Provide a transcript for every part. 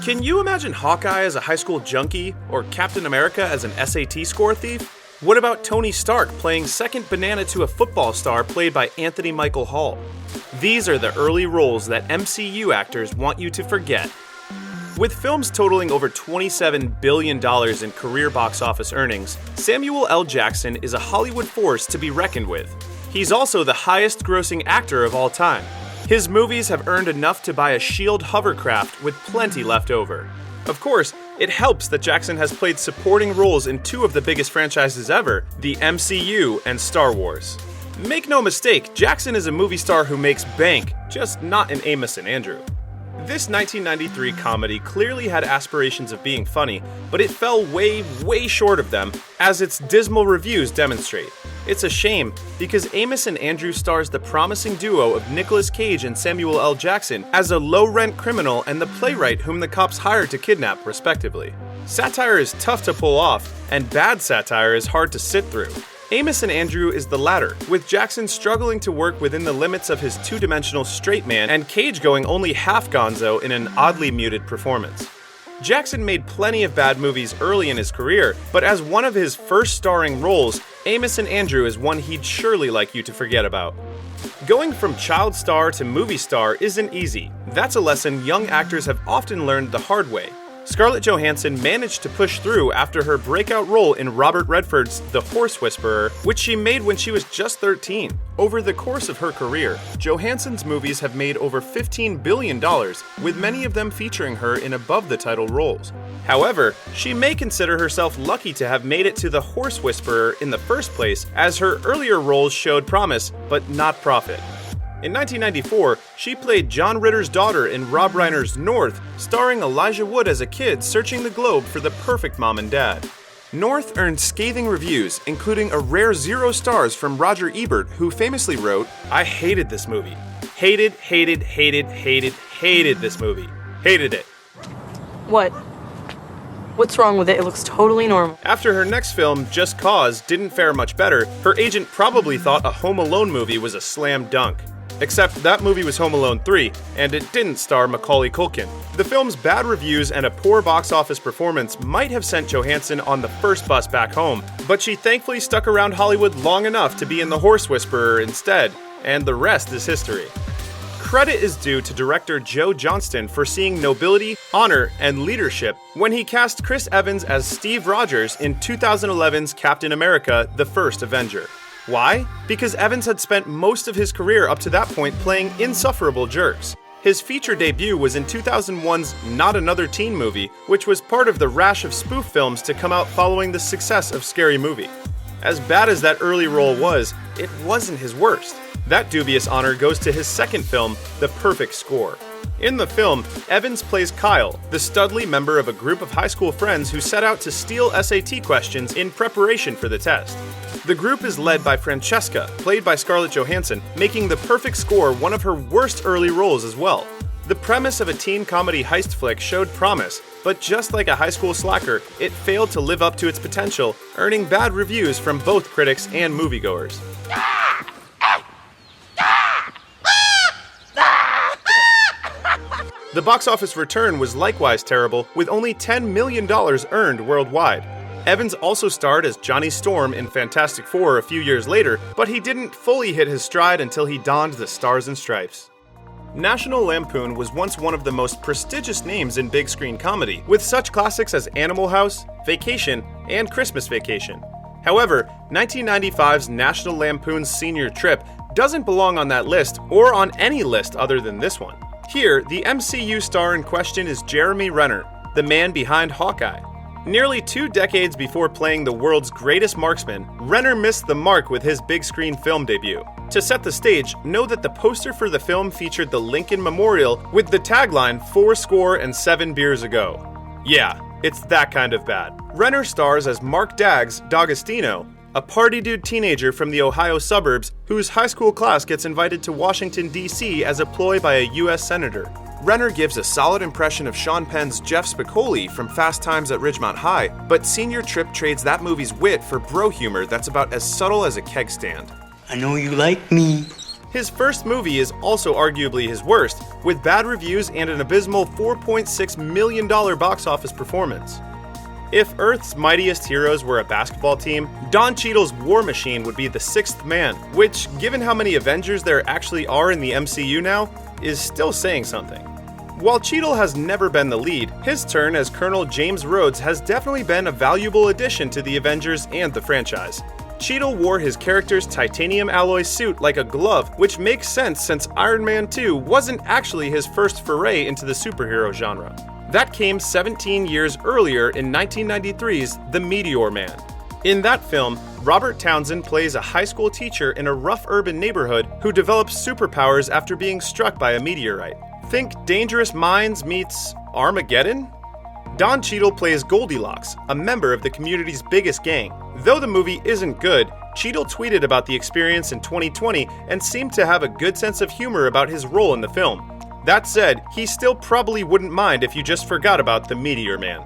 Can you imagine Hawkeye as a high school junkie, or Captain America as an SAT score thief? What about Tony Stark playing second banana to a football star played by Anthony Michael Hall? These are the early roles that MCU actors want you to forget. With films totaling over $27 billion in career box office earnings, Samuel L. Jackson is a Hollywood force to be reckoned with. He's also the highest-grossing actor of all time. His movies have earned enough to buy a Shield hovercraft with plenty left over. Of course, it helps that Jackson has played supporting roles in two of the biggest franchises ever, the MCU and Star Wars. Make no mistake, Jackson is a movie star who makes bank, just not in Amos and Andrew. This 1993 comedy clearly had aspirations of being funny, but it fell way short of them, as its dismal reviews demonstrate. It's a shame, because Amos and Andrew stars the promising duo of Nicolas Cage and Samuel L. Jackson as a low-rent criminal and the playwright whom the cops hired to kidnap, respectively. Satire is tough to pull off, and bad satire is hard to sit through. Amos and Andrew is the latter, with Jackson struggling to work within the limits of his two-dimensional straight man and Cage going only half gonzo in an oddly muted performance. Jackson made plenty of bad movies early in his career, but as one of his first starring roles, Amos and Andrew is one he'd surely like you to forget about. Going from child star to movie star isn't easy. That's a lesson young actors have often learned the hard way. Scarlett Johansson managed to push through after her breakout role in Robert Redford's The Horse Whisperer, which she made when she was just 13. Over the course of her career, Johansson's movies have made over $15 billion, with many of them featuring her in above-the-title roles. However, she may consider herself lucky to have made it to The Horse Whisperer in the first place, as her earlier roles showed promise, but not profit. In 1994, she played John Ritter's daughter in Rob Reiner's North, starring Elijah Wood as a kid searching the globe for the perfect mom and dad. North earned scathing reviews, including a rare 0 stars from Roger Ebert, who famously wrote, "I hated this movie. Hated this movie. Hated it." What? What's wrong with it? It looks totally normal. After her next film, Just Cause, didn't fare much better, her agent probably thought a Home Alone movie was a slam dunk. Except that movie was Home Alone 3, and it didn't star Macaulay Culkin. The film's bad reviews and a poor box office performance might have sent Johansson on the first bus back home, but she thankfully stuck around Hollywood long enough to be in The Horse Whisperer instead, and the rest is history. Credit is due to director Joe Johnston for seeing nobility, honor, and leadership when he cast Chris Evans as Steve Rogers in 2011's Captain America: The First Avenger. Why? Because Evans had spent most of his career up to that point playing insufferable jerks. His feature debut was in 2001's Not Another Teen Movie, which was part of the rash of spoof films to come out following the success of Scary Movie. As bad as that early role was, it wasn't his worst. That dubious honor goes to his second film, The Perfect Score. In the film, Evans plays Kyle, the studly member of a group of high school friends who set out to steal SAT questions in preparation for the test. The group is led by Francesca, played by Scarlett Johansson, making The Perfect Score one of her worst early roles as well. The premise of a teen comedy heist flick showed promise, but just like a high school slacker, it failed to live up to its potential, earning bad reviews from both critics and moviegoers. The box office return was likewise terrible, with only $10 million earned worldwide. Evans also starred as Johnny Storm in Fantastic Four a few years later, but he didn't fully hit his stride until he donned the Stars and Stripes. National Lampoon was once one of the most prestigious names in big screen comedy, with such classics as Animal House, Vacation, and Christmas Vacation. However, 1995's National Lampoon's Senior Trip doesn't belong on that list or on any list other than this one. Here, the MCU star in question is Jeremy Renner, the man behind Hawkeye. Nearly 2 decades before playing the world's greatest marksman, Renner missed the mark with his big screen film debut. To set the stage, know that the poster for the film featured the Lincoln Memorial with the tagline 407 beers ago. Yeah, it's that kind of bad. Renner stars as Mark Daggs D'Agostino, a party-dude teenager from the Ohio suburbs whose high school class gets invited to Washington, D.C. as a ploy by a U.S. senator. Renner gives a solid impression of Sean Penn's Jeff Spicoli from Fast Times at Ridgemont High, but Senior Trip trades that movie's wit for bro humor that's about as subtle as a keg stand. I know you like me. His first movie is also arguably his worst, with bad reviews and an abysmal $4.6 million box office performance. If Earth's mightiest heroes were a basketball team, Don Cheadle's War Machine would be the sixth man, which, given how many Avengers there actually are in the MCU now, is still saying something. While Cheadle has never been the lead, his turn as Colonel James Rhodes has definitely been a valuable addition to the Avengers and the franchise. Cheadle wore his character's titanium alloy suit like a glove, which makes sense since Iron Man 2 wasn't actually his first foray into the superhero genre. That came 17 years earlier in 1993's The Meteor Man. In that film, Robert Townsend plays a high school teacher in a rough urban neighborhood who develops superpowers after being struck by a meteorite. Think Dangerous Minds meets Armageddon? Don Cheadle plays Goldilocks, a member of the community's biggest gang. Though the movie isn't good, Cheadle tweeted about the experience in 2020 and seemed to have a good sense of humor about his role in the film. That said, he still probably wouldn't mind if you just forgot about the Meteor Man.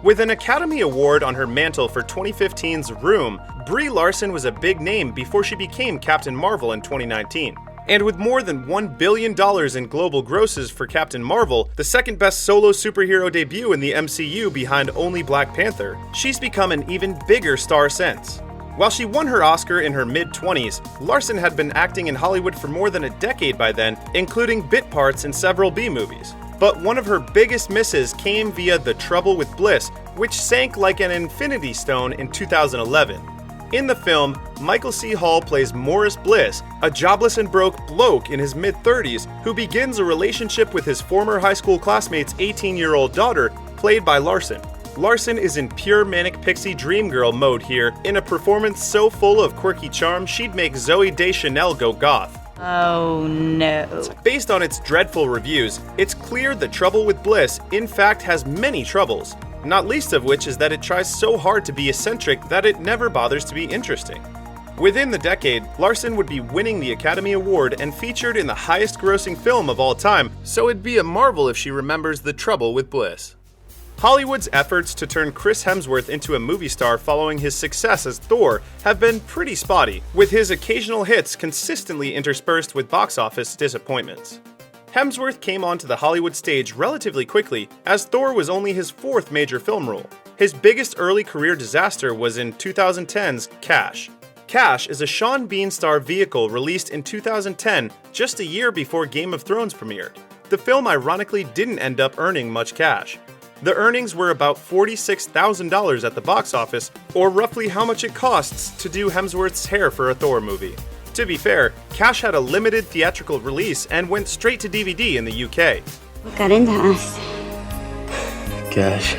With an Academy Award on her mantle for 2015's Room, Brie Larson was a big name before she became Captain Marvel in 2019. And with more than $1 billion in global grosses for Captain Marvel, the second best solo superhero debut in the MCU behind only Black Panther, she's become an even bigger star since. While she won her Oscar in her mid-20s, Larson had been acting in Hollywood for more than a decade by then, including bit parts in several B-movies. But one of her biggest misses came via The Trouble with Bliss, which sank like an infinity stone in 2011. In the film, Michael C. Hall plays Morris Bliss, a jobless and broke bloke in his mid-30s who begins a relationship with his former high school classmate's 18-year-old daughter, played by Larson. Larson is in pure manic pixie dream girl mode here, in a performance so full of quirky charm she'd make Zooey Deschanel go goth. Oh no. Based on its dreadful reviews, it's clear The Trouble with Bliss in fact has many troubles, not least of which is that it tries so hard to be eccentric that it never bothers to be interesting. Within the decade, Larson would be winning the Academy Award and featured in the highest-grossing film of all time, so it'd be a marvel if she remembers The Trouble with Bliss. Hollywood's efforts to turn Chris Hemsworth into a movie star following his success as Thor have been pretty spotty, with his occasional hits consistently interspersed with box office disappointments. Hemsworth came onto the Hollywood stage relatively quickly, as Thor was only his fourth major film role. His biggest early career disaster was in 2010's Cash. Cash is a Sean Bean star vehicle released in 2010, just a year before Game of Thrones premiered. The film ironically didn't end up earning much cash. The earnings were about $46,000 at the box office, or roughly how much it costs to do Hemsworth's hair for a Thor movie. To be fair, Cash had a limited theatrical release and went straight to DVD in the UK. What got into us? Cash.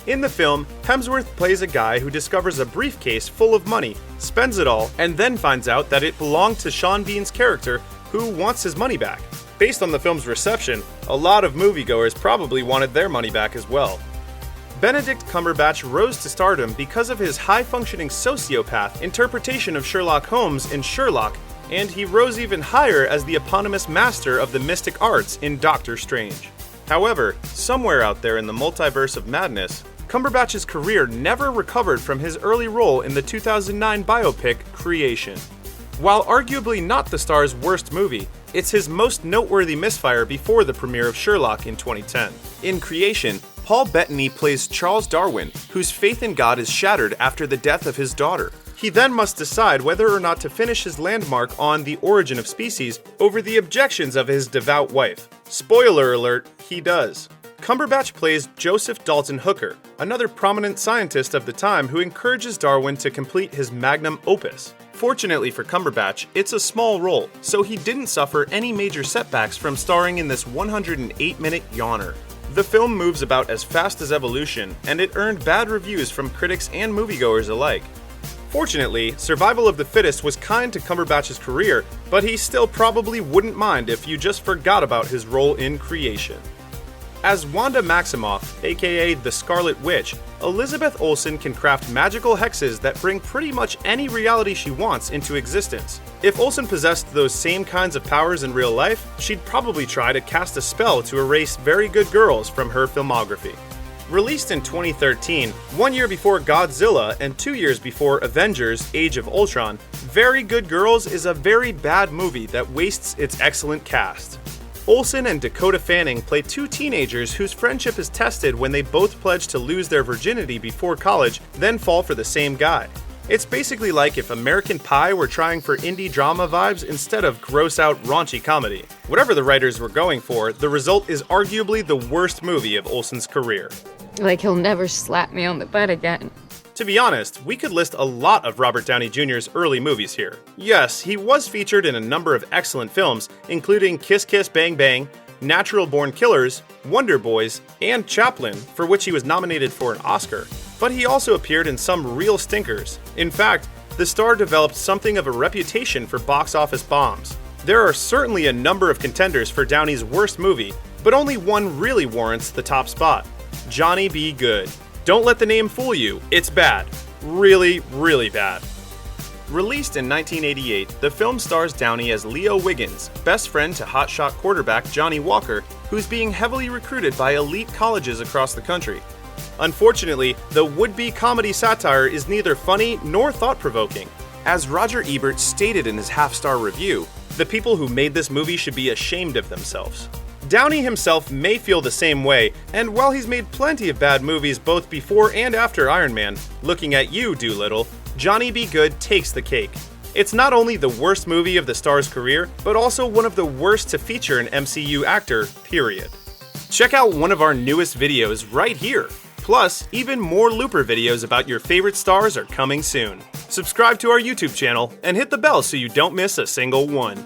In the film, Hemsworth plays a guy who discovers a briefcase full of money, spends it all, and then finds out that it belonged to Sean Bean's character, who wants his money back. Based on the film's reception, a lot of moviegoers probably wanted their money back as well. Benedict Cumberbatch rose to stardom because of his high-functioning sociopath interpretation of Sherlock Holmes in Sherlock, and he rose even higher as the eponymous master of the mystic arts in Doctor Strange. However, somewhere out there in the multiverse of madness, Cumberbatch's career never recovered from his early role in the 2009 biopic Creation. While arguably not the star's worst movie, it's his most noteworthy misfire before the premiere of Sherlock in 2010. In Creation, Paul Bettany plays Charles Darwin, whose faith in God is shattered after the death of his daughter. He then must decide whether or not to finish his landmark on The Origin of Species over the objections of his devout wife. Spoiler alert, he does. Cumberbatch plays Joseph Dalton Hooker, another prominent scientist of the time who encourages Darwin to complete his magnum opus. Fortunately for Cumberbatch, it's a small role, so he didn't suffer any major setbacks from starring in this 108-minute yawner. The film moves about as fast as evolution, and it earned bad reviews from critics and moviegoers alike. Fortunately, survival of the fittest was kind to Cumberbatch's career, but he still probably wouldn't mind if you just forgot about his role in Creation. As Wanda Maximoff, aka the Scarlet Witch, Elizabeth Olsen can craft magical hexes that bring pretty much any reality she wants into existence. If Olsen possessed those same kinds of powers in real life, she'd probably try to cast a spell to erase very good girls from her filmography. Released in 2013, 1 year before Godzilla and 2 years before Avengers: Age of Ultron, Very Good Girls is a very bad movie that wastes its excellent cast. Olsen and Dakota Fanning play two teenagers whose friendship is tested when they both pledge to lose their virginity before college, then fall for the same guy. It's basically like if American Pie were trying for indie drama vibes instead of gross-out raunchy comedy. Whatever the writers were going for, the result is arguably the worst movie of Olsen's career. Like he'll never slap me on the butt again. To be honest, we could list a lot of Robert Downey Jr.'s early movies here. Yes, he was featured in a number of excellent films, including Kiss Kiss Bang Bang, Natural Born Killers, Wonder Boys, and Chaplin, for which he was nominated for an Oscar. But he also appeared in some real stinkers. In fact, the star developed something of a reputation for box office bombs. There are certainly a number of contenders for Downey's worst movie, but only one really warrants the top spot: Johnny Be Good. Don't let the name fool you, it's bad. Really, really bad. Released in 1988, the film stars Downey as Leo Wiggins, best friend to hotshot quarterback Johnny Walker, who's being heavily recruited by elite colleges across the country. Unfortunately, the would-be comedy satire is neither funny nor thought-provoking. As Roger Ebert stated in his half-star review, the people who made this movie should be ashamed of themselves. Downey himself may feel the same way, and while he's made plenty of bad movies both before and after Iron Man, looking at you, Doolittle, Johnny Be Good takes the cake. It's not only the worst movie of the star's career, but also one of the worst to feature an MCU actor, period. Check out one of our newest videos right here. Plus, even more Looper videos about your favorite stars are coming soon. Subscribe to our YouTube channel and hit the bell so you don't miss a single one.